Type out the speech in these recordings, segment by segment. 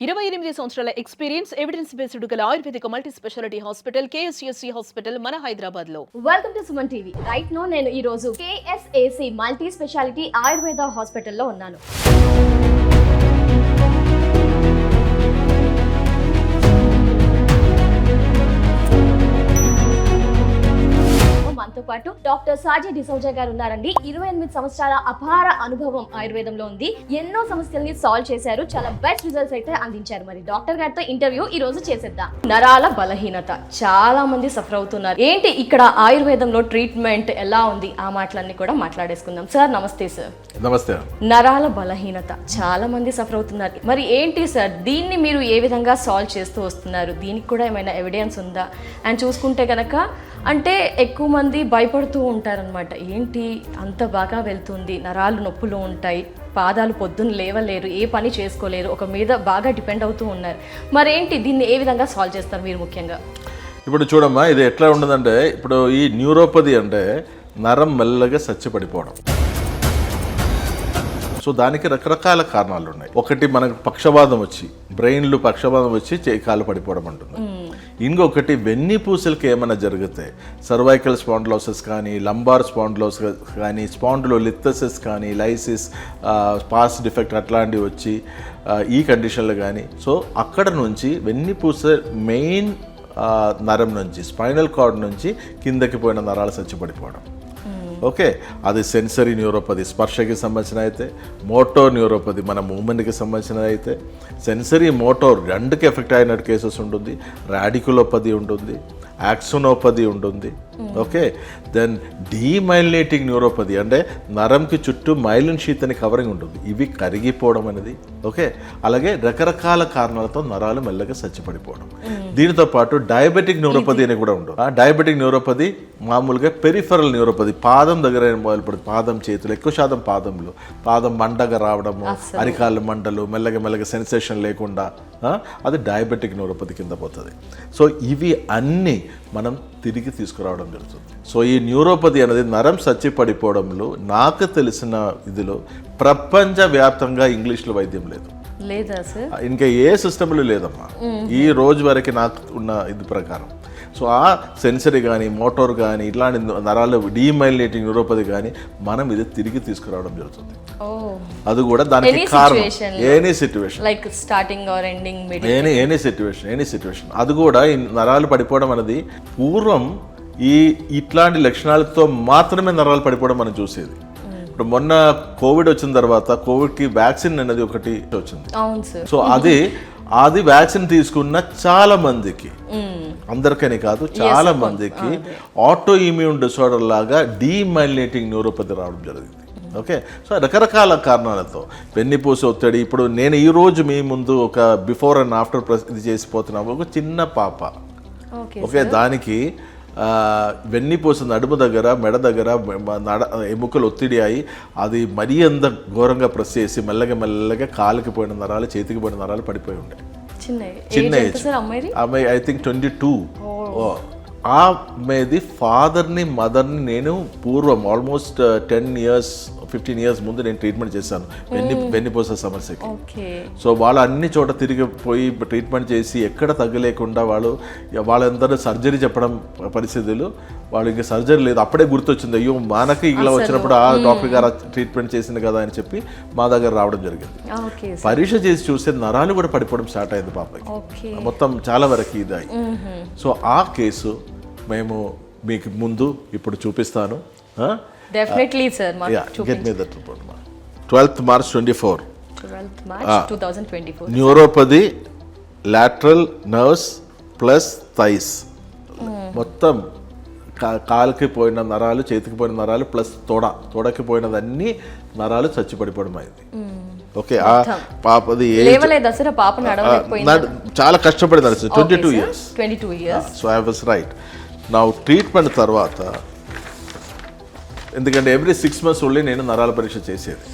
28 సంవత్సరాల experience evidence based గల Ayurvedic multi speciality hospital KSUSC hospital మన హైదరాబాద్ లో. Welcome to Suman TV. Right now నేను ఈ రోజు కేఎస్ఏసి మల్టీ స్పెషాలిటీ ఆయుర్వేద హాస్పిటల్లో ఉన్నాను. మనతో పాటు డాక్టర్ సాజీ డిసౌజా గారు ఉన్నారండి. 28 సంవత్సరాల అపార అనుభవం ఆయుర్వేదంలో ఉంది. ఎన్నో సమస్యల్ని సాల్వ్ చేశారు. చాలా బెస్ట్ రిజల్ట్స్ అయితే అందించారు. మరి డాక్టర్ గారితో ఇంటర్వ్యూ ఈ రోజు చేసేద్దాం. నరాల బలహీనత చాలా మంది సఫర్ అవుతున్నారు. ఏంటి ఇక్కడ ఆయుర్వేదంలో ట్రీట్మెంట్ ఎలా ఉంది, ఆ మాటలన్నీ కూడా మాట్లాడేసుకుందాం. సార్ నమస్తే. సార్ నమస్తే. నరాల బలహీనత చాలా మంది సఫర్ అవుతున్నారు. మరి ఏంటి సార్, దీన్ని మీరు ఏ విధంగా సాల్వ్ చేస్తూ వస్తున్నారు? దీనికి కూడా ఏమైనా ఎవిడెన్స్ ఉందా? అండ్ చూసుకుంటే కనుక అంటే ఎక్కువ మంది భయపడుతూ ఉంటారనమాట. ఏంటి అంత బాగా వెళ్తుంది, నరాలు నొప్పులు ఉంటాయి, పాదాలు పొద్దున్న లేవలేరు, ఏ పని చేసుకోలేరు, ఒక మీద బాగా డిపెండ్ అవుతూ ఉన్నారు. మరేంటి దీన్ని ఏ విధంగా సాల్వ్ చేస్తారు మీరు ముఖ్యంగా? ఇప్పుడు చూడమ్మా, ఇది ఎట్లా ఉండదంటే, ఇప్పుడు ఈ న్యూరోపతి అంటే నరం మెల్లగా సచ్చిపడిపోవడం. సో దానికి రకరకాల కారణాలు ఉన్నాయి. ఒకటి మనకు పక్షవాదం వచ్చి, బ్రెయిన్లు పక్షవాదం వచ్చి కాలు పడిపోవడం ఉంటుంది. ఇంకొకటి వెన్నుపూసలకి ఏమైనా జరిగితే సర్వైకల్ స్పాండిలోసిస్ కానీ, లంబార్ స్పాండిలోసిస్ కానీ, స్పాండిలోలిథసిస్ కానీ, లైసిస్, పాస్ డిఫెక్ట్ అట్లాంటివి వచ్చి ఈ కండిషన్లు కానీ, సో అక్కడ నుంచి వెన్నుపూస మెయిన్ నరం నుంచి, స్పైనల్ కార్డ్ నుంచి కిందకి పోయిన నరాలు సచ్చిపడిపోవడం. ఓకే, అది సెన్సరీ న్యూరోపతి స్పర్శకి సంబంధించిన అయితే, మోటోర్ న్యూరోపతి మన మూమెంట్కి సంబంధించిన అయితే, సెన్సరీ మోటోర్ రెండుకి ఎఫెక్ట్ అయినట్టు కేసెస్ ఉంటుంది, రాడికులోపతి ఉంటుంది, యాక్సోనోపతి ఉంటుంది. ఓకే, దెన్ డీమైలినేటింగ్ న్యూరోపతి అంటే నరంకి చుట్టూ మైలిన్ షీత్ అని కవరింగ్ ఉంటుంది, ఇవి కరిగిపోవడం అనేది. ఓకే, అలాగే రకరకాల కారణాలతో నరాలు మెల్లగా సచ్చిపడిపోవడం. దీనితో పాటు డయాబెటిక్ న్యూరోపతి అని కూడా ఉంటుంది. ఆ డయాబెటిక్ న్యూరోపతి మామూలుగా పెరిఫరల్ న్యూరోపతి, పాదం దగ్గర మొదలుపడుతుంది. పాదం చేతులు, ఎక్కువ శాతం పాదంలో పాదం మండగా రావడము, అరికాళ్ళ మంటలు, మెల్లగా సెన్సేషన్ లేకుండా, అది డయాబెటిక్ న్యూరోపతి కింద పోతుంది. సో ఇవి అన్నీ మనం తిరిగి తీసుకురావడం జరుగుతుంది. సో ఈ న్యూరోపతి అనేది నరం సచ్చిపడిపోవడంలో నాకు తెలిసిన ఇదిలో ప్రపంచవ్యాప్తంగా ఇంగ్లీష్లో వైద్యం లేదు. లేదా సార్? ఇంకా ఏ సిస్టంలో లేదమ్మా ఈ రోజు వరకు నాకు ఉన్న ఇది ప్రకారం. సో ఆ సెన్సరీ కానీ, మోటార్ కానీ, ఇట్లాంటి నరాలు డీమైలినేటింగ్ న్యూరోపతి కానీ మనం ఇది తిరిగి తీసుకురావడం జరుగుతుంది. అది కూడా దానికి కారణం any situation, like starting or ending, any situation. అది కూడా ఈ నరాలు పడిపోవడం అనేది పూర్వం ఇట్లాంటి లక్షణాలతో మాత్రమే నరాలు పడిపోవడం మనం చూసేది. ఇప్పుడు మొన్న కోవిడ్ వచ్చిన తర్వాత కోవిడ్కి వ్యాక్సిన్ అనేది ఒకటి వచ్చింది. సో అది వ్యాక్సిన్ తీసుకున్న చాలా మందికి, అందరికని కాదు చాలా మందికి ఆటో ఇమ్యూన్ డిసార్డర్ లాగా డీమైలినేటింగ్ న్యూరోపతి రావడం జరిగింది. ఓకే, సో రకరకాల కారణాలతో వెన్నుపూస ఒత్తిడి. ఇప్పుడు నేను ఈ రోజు మీ ముందు ఒక బిఫోర్ అండ్ ఆఫ్టర్ ఇది చేసిపోతున్నాము. ఒక చిన్న పాప, ఓకే, దానికి వెన్నుపూస నడుము దగ్గర, మెడ దగ్గర ఎముకలు ఒత్తిడి అయి అది మరీ అంత ఘోరంగా ప్రెస్ చేసి మెల్లగా కాలుకి పోయిన నరాలు, చేతికి పోయిన నరాలు పడిపోయి ఉండే. చిన్న ఏజ్ అమ్మాయి, ఐ థింక్ 22. ఆ అమ్మాయిది ఫాదర్ని, మదర్ని నేను పూర్వం ఆల్మోస్ట్ 15 years ముందు నేను ట్రీట్మెంట్ చేశాను వెన్నుపూస సమస్యకి. సో వాళ్ళు అన్ని చోట తిరిగిపోయి ట్రీట్మెంట్ చేసి ఎక్కడ తగ్గలేకుండా వాళ్ళందరూ సర్జరీ చెప్పడం పరిస్థితులు, వాళ్ళు ఇంకా సర్జరీ లేదు. అప్పుడే గుర్తొచ్చింది, అయ్యో మనకి ఇలా వచ్చినప్పుడు ఆ డాక్టర్ గారు ట్రీట్మెంట్ చేసింది కదా అని చెప్పి మా దగ్గర రావడం జరిగింది. పరీక్ష చేసి చూస్తే నరాలు కూడా పడిపోవడం స్టార్ట్ అయింది పాపకి, మొత్తం చాలా వరకు ఇది అయ్యి. సో ఆ కేసు మేము మీకు ముందు ఇప్పుడు చూపిస్తాను. Definitely sir. Get me that report. 12th March 2024. Neuropathy, lateral nerves plus thighs, మొత్తం కాలుకి పోయిన నరాలు, చేతికి పోయిన నరాలు ప్లస్ తొడకి పోయినదన్నీ నరాలు చచ్చిపడిపోవడం అయింది. ఓకే, ఆ పాపది చాలా కష్టపడి నడిచింది. 22 years. So I was right. నా ట్రీట్మెంట్ తర్వాత, ఎందుకంటే ఎవ్రీ 6 months ఓన్లీ నేను నరాల పరీక్ష చేసేది.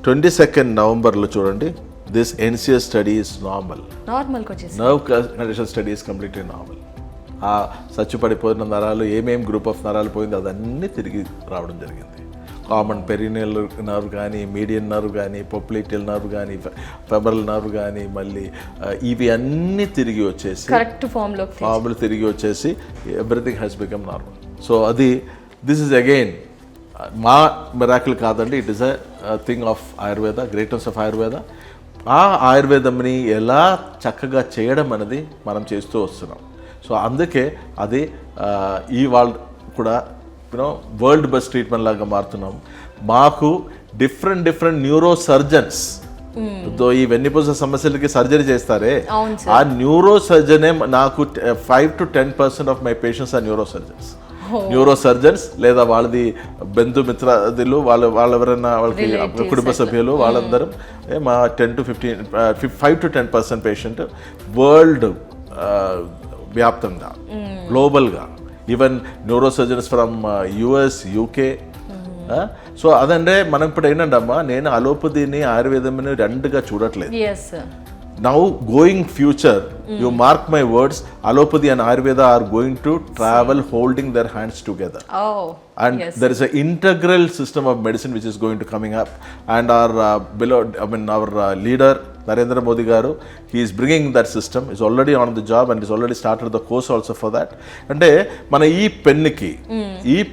22nd November చూడండి, this NCS study is normal. Nerve condition study is completely normal. ఆ చచ్చిపడిపోయిన నరాలు, ఏమేం గ్రూప్ ఆఫ్ నరాలు పోయింది, అదన్నీ తిరిగి రావడం జరిగింది. కామన్ పెరినియల్ నర్వ్ కానీ, మీడియన్ నర్వ్ కానీ, పొప్లేటియల్ నర్వ్ కానీ, ఫెమరల్ నర్వ్ కానీ, మళ్ళీ ఇవి అన్నీ తిరిగి వచ్చేసి కరెక్ట్ ఫామ్లో తిరిగి వచ్చేసి everything has become normal. So అది దిస్ ఇస్ అగైన్ మా మిరాకిల్ కాదండి, it is a thing of Ayurveda, greatness of Ayurveda. ఆ ఆయుర్వేదంని ఎలా చక్కగా చేయడం అనేది మనం చేస్తూ వస్తున్నాం. సో అందుకే అది ఈ వాళ్ళు కూడా వరల్డ్ బెస్ట్ ట్రీట్మెంట్ లాగా మారుతున్నాం. మాకు డిఫరెంట్ న్యూరో సర్జన్స్ ఈ వెన్నుపూస సమస్యలకి సర్జరీ చేస్తారే, ఆ న్యూరో సర్జనే నాకు 5 to 10% of my patients are neuro surgeons లేదా వాళ్ళది బంధుమిత్రులు వాళ్ళ ఎవరైనా వాళ్ళకి కుటుంబ సభ్యులు వాళ్ళందరం మా 5 to 10% పేషెంట్ వరల్డ్ వ్యాప్తంగా గ్లోబల్గా, even neuro surgeons from US, UK. So అదంటే మనం ఇప్పుడు ఏంటంటే అమ్మా, నేను అలోపతిని ఆయుర్వేదంని రెండుగా చూడట్లేదు. Now going future, you mark my words, allopathy and ayurveda are going to travel holding their hands together. And there is an integral system of medicine which is going to coming up, and our leader Narendra Modi garu, he is bringing that system. Is already on the job and is already started the course also for that. Ante mana ee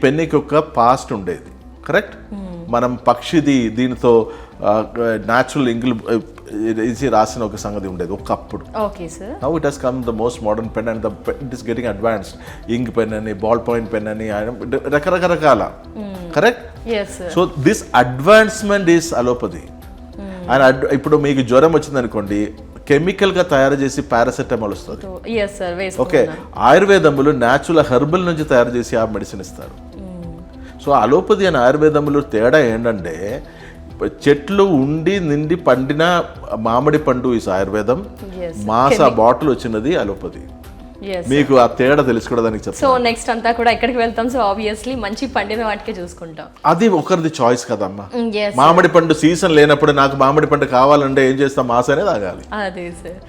peniki oka past undedi, correct? మనం పక్షిది దీనితో natural ఇంగ్లు ఇది రాసిన ఒక సంగతి ఉండేది ఒకప్పుడు. Now it has come the most modern pen and it is getting advanced. Ink pen అని, ball point pen అని, రకరకాల, correct? So this advancement is allopathy. And ఇప్పుడు మీకు జ్వరం వచ్చింది అనుకోండి, కెమికల్ గా తయారు చేసి పారాసెటమాల్ వస్తుంది. ఓకే, ఆయుర్వేదములు న్యాచురల్ హెర్బల్ నుంచి తయారు చేసి ఆ మెడిసిన్ ఇస్తారు. సో అలోపతి అని ఆయుర్వేదములు తేడా ఏంటంటే, చెట్లు ఉండి నిండి పండిన మామిడి పండు ఈ ఆయుర్వేదం, మాస బాటిల్ వచ్చినది అలోపతి. మీకు ఆ తేడా తెలుసుకోవడానికి చెప్తాను. సో నెక్స్ట్ అంతా కూడా ఎక్కడికి వెళ్తాం? సో ఆబ్వియస్లీ మంచి పండిన వాటికే చూసుకుంటాం. అది ఒకరిది చాయిస్ కదమ్మా. మామిడి పండు సీజన్ లేనప్పుడు నాకు మామిడి పండు కావాలంటే ఏం చేస్తాం? మాసనే తాగాలి. అదే సార్.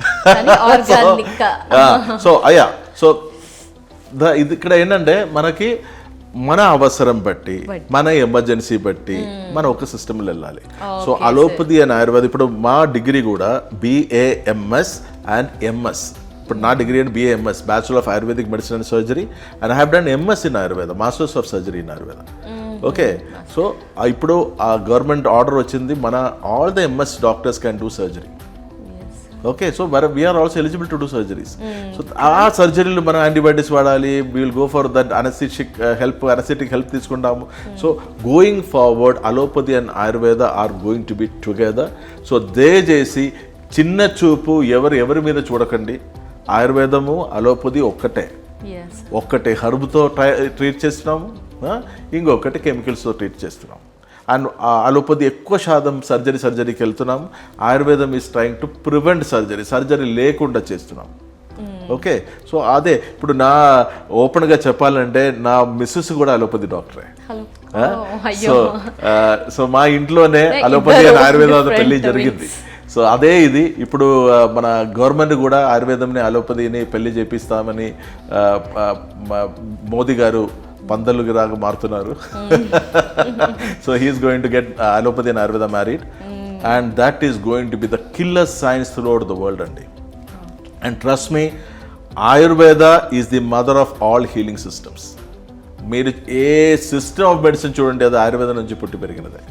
సో అయ్యా, సో ఇది ఇక్కడ ఏంటంటే మనకి మన అవసరం బట్టి, మన ఎమర్జెన్సీ బట్టి మనం ఒక సిస్టమ్లో వెళ్ళాలి. సో అలోపతి అని ఆయుర్వేద, ఇప్పుడు మా డిగ్రీ కూడా BAMS and MS. ఇప్పుడు నా డిగ్రీ అంటే BAMS, bachelor of Ayurvedic medicine and surgery, and I have done MS in Ayurveda, masters of surgery in Ayurveda. Okay, so ఇప్పుడు ఆ గవర్నమెంట్ ఆర్డర్ వచ్చింది, మన all the MS doctors can do surgery. Okay, so we are also eligible to do surgeries. So ఆ సర్జరీలు మనం antibiotics వాడాలి, we will go for that anaesthetic help తీసుకుంటాము. So going forward allopathy and Ayurveda are going to be together. So దయచేసి చిన్న చూపు ఎవరి మీద చూడకండి. ఆయుర్వేదము అలోపతి ఒక్కటే హర్బ్తో ట్రీట్ చేస్తున్నాము, ఇంకొకటి కెమికల్స్తో ట్రీట్ చేస్తున్నాము. అండ్ అలోపతి ఎక్కువ శాతం సర్జరీకి వెళ్తున్నాం. ఆయుర్వేదం is trying to prevent surgery లేకుండా చేస్తున్నాం. ఓకే, సో అదే ఇప్పుడు నా ఓపెన్గా చెప్పాలంటే నా మిస్సెస్ కూడా అలోపతి డాక్టరే. సో మా ఇంట్లోనే అలోపతి అండ్ ఆయుర్వేదం పెళ్లి జరిగింది. సో అదే ఇది ఇప్పుడు మన గవర్నమెంట్ కూడా ఆయుర్వేదంని అలోపతిని పెళ్లి చేపిస్తామని మోదీ గారు పందలుగా రాగా మారుతున్నారు. So he is going to get allopathy and Ayurveda married, and that is going to be the killer science throughout the world అండి. And trust me, Ayurveda is the mother of all healing systems. మీరు ఏ system of medicine చూడండి, అది ఆయుర్వేదం నుంచి పుట్టి పెరిగినదే.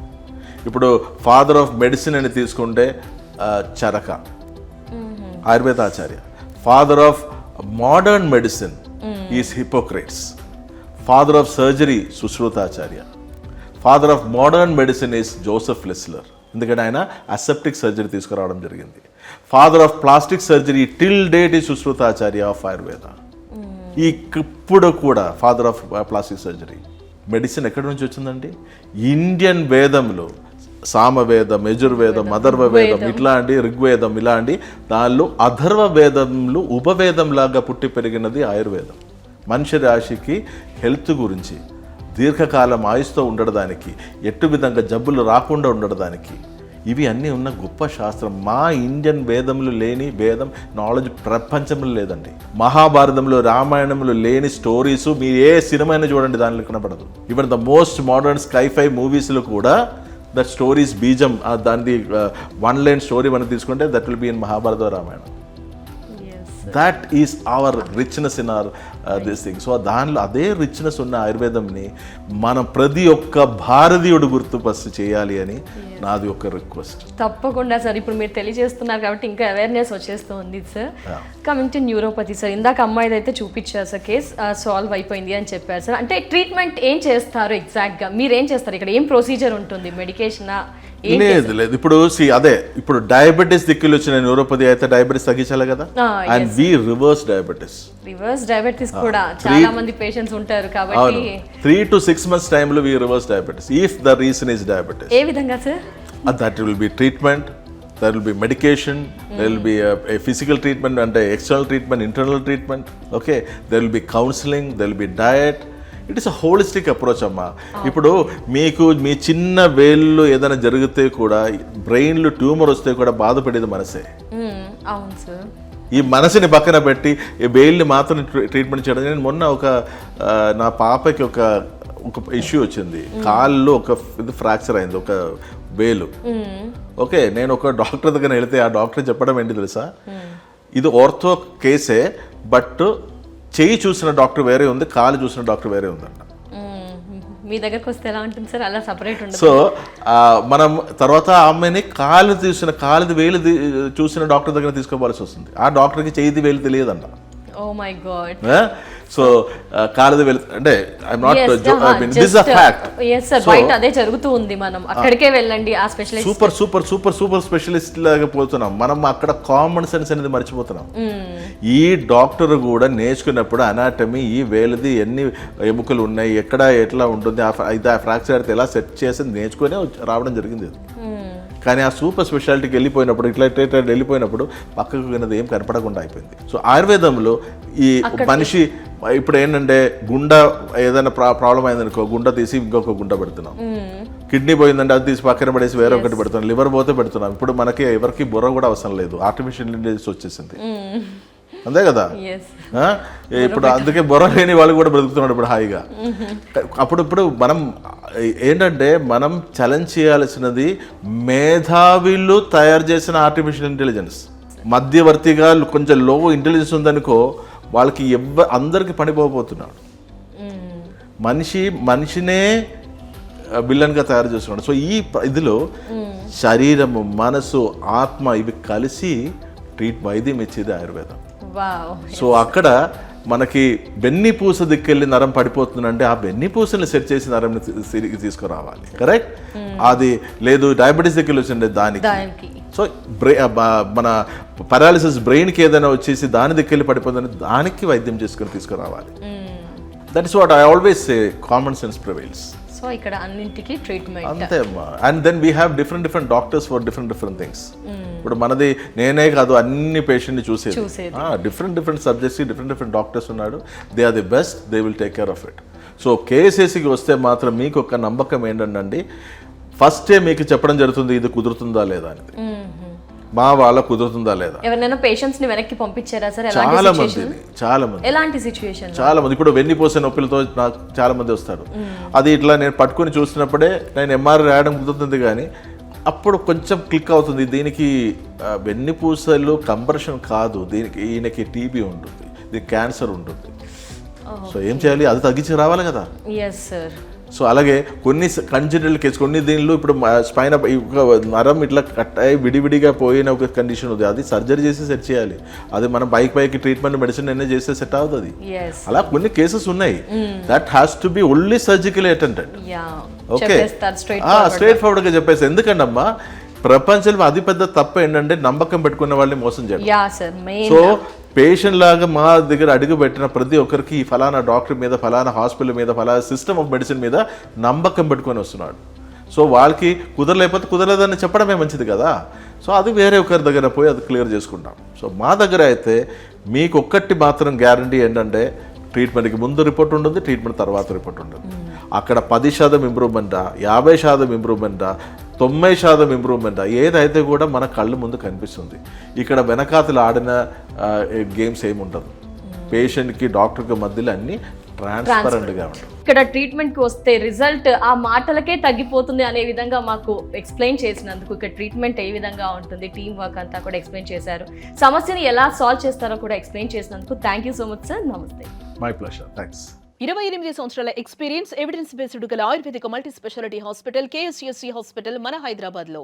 ఇప్పుడు father of medicine అని తీసుకుంటే Charaka, Ayurveda Acharya. Father of modern medicine is Hippocrates. Father of surgery Sushrutacharya. Father of modern medicine is Joseph Lister, ఎందుకంటే ఆయన అసెప్టిక్ సర్జరీ తీసుకురావడం జరిగింది. Father of plastic surgery till date is Sushrutacharya of Ayurveda. ఇప్పుడు కూడా father of plastic surgery. Medicine ఎక్కడి నుంచి వచ్చిందండి? Indian వేదంలో సామవేదం, యజుర్వేదం, అథర్వ వేదం, ఇట్లాంటి ఋగ్వేదం, ఇలాంటి దానిలో అథర్వ వేదంలో ఉపవేదం లాగా పుట్టి పెరిగినది ఆయుర్వేదం. మనిషి రాశికి హెల్త్ గురించి, దీర్ఘకాలం ఆయుస్తో ఉండడానికి, ఎట్టు విధంగా జబ్బులు రాకుండా ఉండడానికి, ఇవి అన్నీ ఉన్న గొప్ప శాస్త్రం. మా ఇండియన్ వేదంలో లేని వేదం నాలెడ్జ్ ప్రపంచంలో లేదండి. మహాభారతంలో రామాయణంలో లేని స్టోరీస్ మీరు ఏ సినిమా అయినా చూడండి, దానిలో కనపడదు. Even the most modern sci-fi మూవీస్లో కూడా దట్ స్టోరీస్ బీజం, దాని వన్ లైన్ స్టోరీ మనం తీసుకుంటే that will be in Mahabharata Ramayanam. That is our richness in our this thing. So దానిలో అదే రిచ్నెస్ ఉన్న ఆయుర్వేదంని మనం ప్రతి ఒక్క భారతీయుడు గుర్తుపరిచి చేయాలి అని నాది ఒక రిక్వెస్ట్. తప్పకుండా సార్, ఇప్పుడు మీరు తెలియజేస్తున్నారు కాబట్టి ఇంకా అవేర్నెస్ వచ్చేస్తుంది sir. Coming to neuropathy sir, ఇందాక అమ్మాయిది అయితే చూపించారు సార్, కేస్ సాల్వ్ అయిపోయింది అని చెప్పారు సార్. అంటే ట్రీట్మెంట్ ఏం చేస్తారు ఎగ్జాక్ట్గా, మీరు ఏం చేస్తారు ఇక్కడ, ఏం ప్రొసీజర్ ఉంటుంది, మెడికేషనా? లేదు లేదు, ఇప్పుడు అదే ఇప్పుడు డయాబెటీస్ దిక్కులు వచ్చిన న్యూరోపతి అయితే డయాబెటీస్ తగ్గించాలి కదా, అండ్ వి రివర్స్ డయాబెటీస్ కూడా చాలా మంది పేషెంట్స్ ఉంటారు కాబట్టి 3 to 6 months టైంలో we reverse diabetes if the reason is diabetes. ఏ విధంగా sir? That will be treatment, that will be medication, there will be a physical treatment అంటే external treatment, internal treatment, okay, there will be counselling, there will be diet. It is a holistic approach అమ్మా. ఇప్పుడు మీకు మీ చిన్న వేళ్ళు ఏదైనా జరిగితే కూడా, బ్రెయిన్లో ట్యూమర్ వస్తే కూడా బాధపడేది మనసే. అవును సార్. ఈ మనసుని పక్కన పెట్టి ఈ వేళ్ళని మాత్రం ట్రీట్మెంట్ చేయడం. నేను మొన్న నా పాపకి ఒక ఇష్యూ వచ్చింది, కాల్లో ఒక ఇది ఫ్రాక్చర్ అయింది, ఒక వేలు. ఓకే, నేను ఒక డాక్టర్ దగ్గర వెళితే ఆ డాక్టర్ చెప్పడం ఏంటి తెలుసా, ఇది ఆర్థో కేసే, బట్ చెయ్యి చూసిన డాక్టర్ వేరే ఉంది, కాలు చూసిన డాక్టర్ వేరే ఉందంట. మీ దగ్గరకు వస్తే ఎలా ఉంటుంది సార్, అలా సపరేట్ ఉంటుంది. సో మనం తర్వాత ఆమెని కాలుది వేలు చూసిన డాక్టర్ దగ్గర తీసుకోవాల్సి వస్తుంది. ఆ డాక్టర్కి చెయ్యిది వేలు తెలియదంట. Oh my god. సో కాలుది వేలు అంటే I'm not this a fact. yes sir, బయట అదే జరుగుతూ ఉంది. మనం అక్కడికే వెళ్ళండి, ఆ specialist super super super super specialist లాగా పోతున్నాం మనం. అక్కడ కామన్ సెన్స్ అనేది మర్చిపోతున్నాం. ఈ డాక్టర్ కూడా నేర్చుకున్నప్పుడు అనాటమీ, ఈ వేలుది ఎన్ని ఎముకలు ఉన్నాయి, ఎక్కడ ఎట్లా ఉంటుంది, ఆ ఫ్రాక్చర్ అయితే ఎలా సెట్ చేసి నేర్చుకునే రావడం జరిగింది. కానీ ఆ సూపర్ స్పెషాలిటీకి వెళ్ళిపోయినప్పుడు, ఇట్లా వెళ్ళిపోయినప్పుడు పక్కకు విన్నది ఏం కనపడకుండా అయిపోయింది. సో ఆయుర్వేదంలో ఈ మనిషి ఇప్పుడు ఏంటంటే గుండె ఏదైనా ప్రాబ్లం అయిందనుకో, గుండె తీసి ఇంకొక గుండె పెడుతున్నాం. కిడ్నీ పోయిందంటే అది తీసి పక్కన పడేసి వేరే ఒకటి పెడుతున్నాం. లివర్ పోతే పెడుతున్నాం. ఇప్పుడు మనకి ఎవరికి బుర్ర కూడా అవసరం లేదు, ఆర్టిఫిషియల్ ఇంటెలిజెన్స్ వచ్చేసింది, అంతే కదా. ఇప్పుడు అందుకే బుర్ర లేని వాళ్ళు కూడా బ్రతుకుతున్నాడు ఇప్పుడు హాయిగా. ఇప్పుడు మనం ఏంటంటే మనం ఛాలెంజ్ చేయాల్సినది మేధావిలు తయారు చేసిన ఆర్టిఫిషియల్ ఇంటెలిజెన్స్. మధ్యవర్తిగా కొంచెం లో ఇంటెలిజెన్స్ ఉందనుకో, వాళ్ళకి అందరికి పనిపోతున్నాడు. మనిషినే విలన్గా తయారు చేస్తున్నాడు. సో ఈ ఇదిలో శరీరము, మనసు, ఆత్మ ఇవి కలిసి వైద్యం ఇచ్చేది ఆయుర్వేదం. సో అక్కడ మనకి వెన్నిపూస దిక్కెళ్ళి నరం పడిపోతుందంటే ఆ వెన్నిపూసని సెట్ చేసి నరం తిరిగి తీసుకురావాలి. కరెక్ట్. అది లేదు డయాబెటీస్ దిక్కెళ్ళి వచ్చిండే దానికి. సో మన పారాలిసిస్ బ్రెయిన్కి ఏదైనా వచ్చేసి దాని దిక్కెళ్ళి పడిపోతుందంటే దానికి వైద్యం చేసుకొని తీసుకురావాలి. That is what I always say, common sense prevails. So ఇక్కడ అన్నింటికి ట్రీట్మెంట్ అంతే అమ్మా. And then we have different doctors for different things. ఇప్పుడు మనది నేనే కాదు, అన్ని పేషెంట్ని చూసేది. డిఫరెంట్ సబ్జెక్ట్స్కి డిఫరెంట్ డాక్టర్స్ ఉన్నాడు. They are the best, they will take care of it. So కేఎస్ఏసీకి వస్తే మాత్రం మీకు ఒక నమ్మకం ఏంటండి, ఫస్టే మీకు చెప్పడం జరుగుతుంది ఇది కుదురుతుందా లేదా అనేది. మా వాళ్ళ కుదురుతుందా లేదా. ఎవరైనా పేషెంట్స్ ని వెనక్కి పంపించారా సార్? చాలా మంది ఎలాంటి సిచ్యువేషన్? చాలా మంది ఇప్పుడు వెన్నిపోసే నొప్పులతో నాకు చాలా మంది వస్తారు. అది ఇట్లా నేను పట్టుకుని చూసినప్పుడే నేను ఎంఆర్ఐ రాయడం కుదురుతుంది, కానీ అప్పుడు కొంచెం క్లిక్ అవుతుంది. దీనికి వెన్నుపూసలు కంప్రెషన్ కాదు, దీనికి ఈయనకి టీబీ ఉంటుంది, దీనికి క్యాన్సర్ ఉంటుంది. సో ఏం చేయాలి, అది తగ్గించి రావాలి కదా. సో అలాగే కొన్ని కంజనరల్ కేసు, కొన్ని దీనిలో ఇప్పుడు స్పైన్ నరం ఇట్లా కట్ అయ్యి విడివిడిగా పోయిన ఒక కండిషన్ ఉంది, అది సర్జరీ చేసి సెట్ చేయాలి. అది మనం పైకి ట్రీట్మెంట్ మెడిసిన్ అన్నీ చేస్తే సెట్ అవుతుంది. అలా కొన్ని కేసెస్ ఉన్నాయి. That has to be only surgically attended. Okay, straight forward గా చెప్పేసి. ఎందుకంటే అమ్మా ప్రపంచంలో అతిపెద్ద తప్పు ఏంటంటే నమ్మకం పెట్టుకున్న వాళ్ళని మోసం చేయడం. సో పేషెంట్ లాగా మా దగ్గర అడుగు పెట్టిన ప్రతి ఒక్కరికి ఈ ఫలానా డాక్టర్ మీద, ఫలానా హాస్పిటల్ మీద, ఫలానా సిస్టమ్ ఆఫ్ మెడిసిన్ మీద నమ్మకం పెట్టుకొని వస్తున్నాడు. సో వాళ్ళకి కుదరలేకపోతే కుదరలేదని చెప్పడమే మంచిది కదా. సో అది వేరే ఒకరి దగ్గర పోయి అది క్లియర్ చేసుకుంటాం. సో మా దగ్గర అయితే మీకు ఒక్కటి మాత్రం గ్యారంటీ ఏంటంటే, ట్రీట్మెంట్కి ముందు రిపోర్ట్ ఉంటుంది, ట్రీట్మెంట్ తర్వాత రిపోర్ట్ ఉంటుంది. అక్కడ 10% ఇంప్రూవ్మెంటా, 50% ఇంప్రూవ్మెంటా, 90% ఇంప్రూవ్మెంట్ ఏదైతే కూడా మన కళ్ళు ముందు కనిపిస్తుంది. ఇక్కడ వెనకాతలు ఆడిన గేమ్స్ ఏమి ఉండదు. పేషెంట్కి డాక్టర్కి మధ్యలో అన్ని ట్రాన్స్పరెంట్గా ఉంటుంది. ఇక్కడ ట్రీట్మెంట్కి వస్తే రిజల్ట్ ఆ మాటలకే తగ్గిపోతుంది అనే విధంగా మాకు ఎక్స్ప్లెయిన్ చేసినందుకు, ఇక్కడ ట్రీట్మెంట్ ఏ విధంగా ఉంటుంది, టీమ్ వర్క్ అంతా కూడా ఎక్స్ప్లెయిన్ చేశారు, సమస్యని ఎలా సాల్వ్ చేస్తారో కూడా ఎక్స్ప్లెయిన్ చేసినందుకు thank you so much sir. నమస్తే. My pleasure. థ్యాంక్స్. 28 సంవత్సరాల ఎక్స్పీరియన్స్, ఎవిడెన్స్ బేస్డ్ గల Ayurvedic multi speciality hospital KSCSC hospital మన హైదరాబాద్లో.